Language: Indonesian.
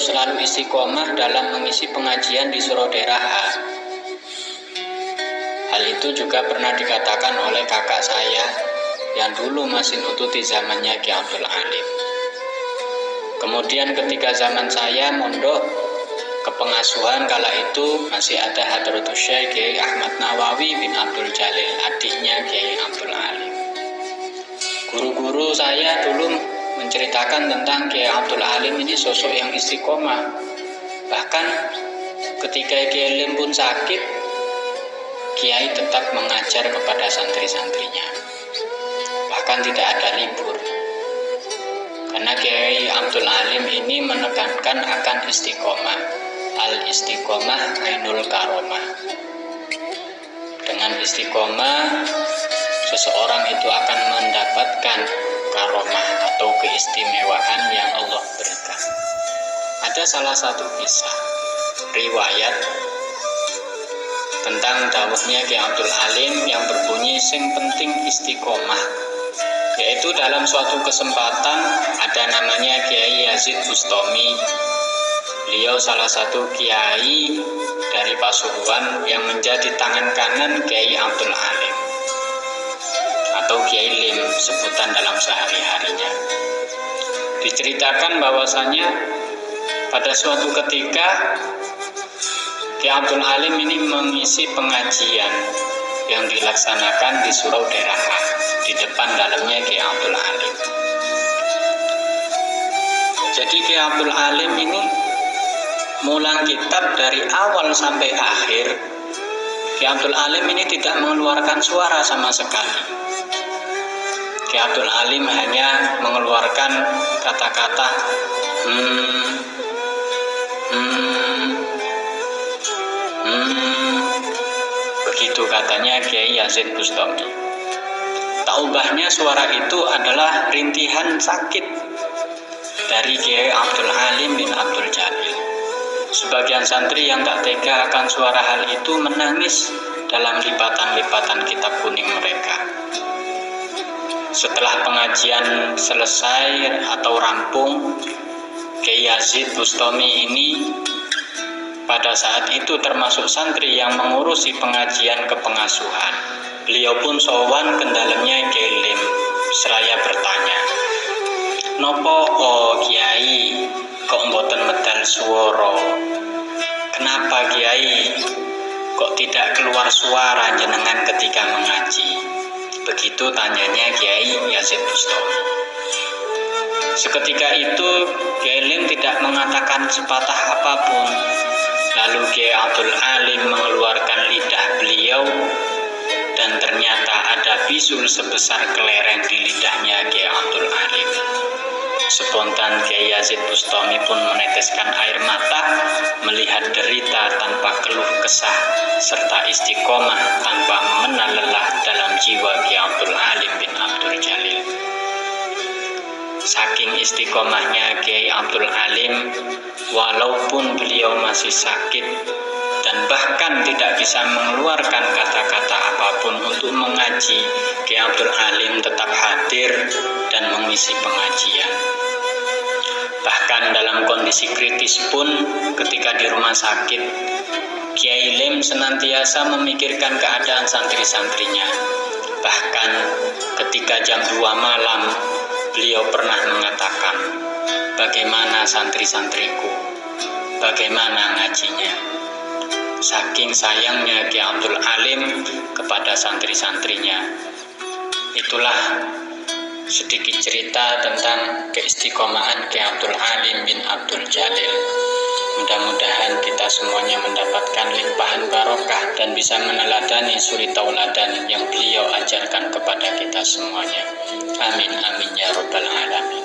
selalu istiqomah dalam mengisi pengajian di Surau Daerah A. Hal itu juga pernah dikatakan oleh kakak saya yang dulu masih nututi zamannya Ki Abdul Alim. Kemudian ketika zaman saya mondok ke pengasuhan, kala itu masih ada Hadratus Syekh Kiai Ahmad Nawawi bin Abdul Jalil, adiknya Kiai Abdul Alim. Guru-guru saya dulu menceritakan tentang Kiai Abdul Alim ini sosok yang istiqomah. Bahkan ketika Kiai Alim pun sakit, Kiai tetap mengajar kepada santri-santrinya. Bahkan tidak ada libur. Karena Kiai Abdul Alim ini menekankan akan istiqomah. Al-istiqomah ainul karomah. Dengan istiqomah, seseorang itu akan mendapatkan karomah atau keistimewaan yang Allah berikan. Ada salah satu kisah riwayat tentang dawuhnya Kiai Abdul Alim yang berbunyi sing penting istiqomah, yaitu dalam suatu kesempatan ada namanya Kiai Yazid Bustami. Beliau salah satu kiai dari Pasuruan yang menjadi tangan kanan Kiai Abdul Alim atau Kiai Lim sebutan dalam sehari-harinya. Diceritakan bahwasanya pada suatu ketika Kiai Abdul Alim ini mengisi pengajian yang dilaksanakan di Surau Daerah A, di depan dalamnya Kiai Abdul Alim. Jadi Kiai Abdul Alim ini mulang kitab dari awal sampai akhir. Kiai Abdul Alim ini tidak mengeluarkan suara sama sekali. Kiai Abdul Alim hanya mengeluarkan kata-kata begitu katanya Kiai Yazid Bustami. Tak ubahnya suara itu adalah rintihan sakit dari Kiai Abdul Alim bin Abdul Jalil. Sebagian santri yang tak tega akan suara hal itu menangis dalam lipatan-lipatan kitab kuning mereka. Setelah pengajian selesai atau rampung, Kiai Yazid Bustami ini pada saat itu termasuk santri yang mengurusi pengajian ke pengasuhan. Beliau pun sowan ke dalamnya Kiai Lim seraya bertanya, "Nopo Kiai kok mboten medal swara? Kenapa Kiai kok tidak keluar suara jenengan ketika mengaji?" Begitu tanyanya Kiai Yazid Bustami. Seketika itu Kiai Lim tidak mengatakan sepatah apapun. Lalu Kiai Abdul Alim mengeluarkan lidah beliau dan ternyata ada bisul sebesar kelereng di lidahnya Kiai Abdul Alim. Spontan Kiai Yazid Bustami pun meneteskan air mata melihat derita tanpa keluh kesah serta istiqomah tanpa mengenal lelah dalam jiwa Kiai Abdul Alim bin Abdul Jalil. Saking istiqomahnya Kiai Abdul Alim, walaupun beliau masih sakit dan bahkan tidak bisa mengeluarkan kata-kata apapun untuk mengaji, Kiai Abdul Alim tetap hadir dan mengisi pengajian. Bahkan dalam kondisi kritis pun ketika di rumah sakit, Kiai Lim senantiasa memikirkan keadaan santri-santrinya. Bahkan ketika jam 2 malam, beliau pernah mengatakan, "Bagaimana santri-santriku? Bagaimana ngajinya?" Saking sayangnya Kiai Abdul Alim kepada santri-santrinya. Itulah sedikit cerita tentang keistiqomahan Kiai Abdul Alim bin Abdul Jalil. Mudah-mudahan kita semuanya mendapatkan limpahan barokah dan bisa meneladani suri tauladan yang beliau ajarkan kepada kita semuanya. Amin amin ya rabbal alamin.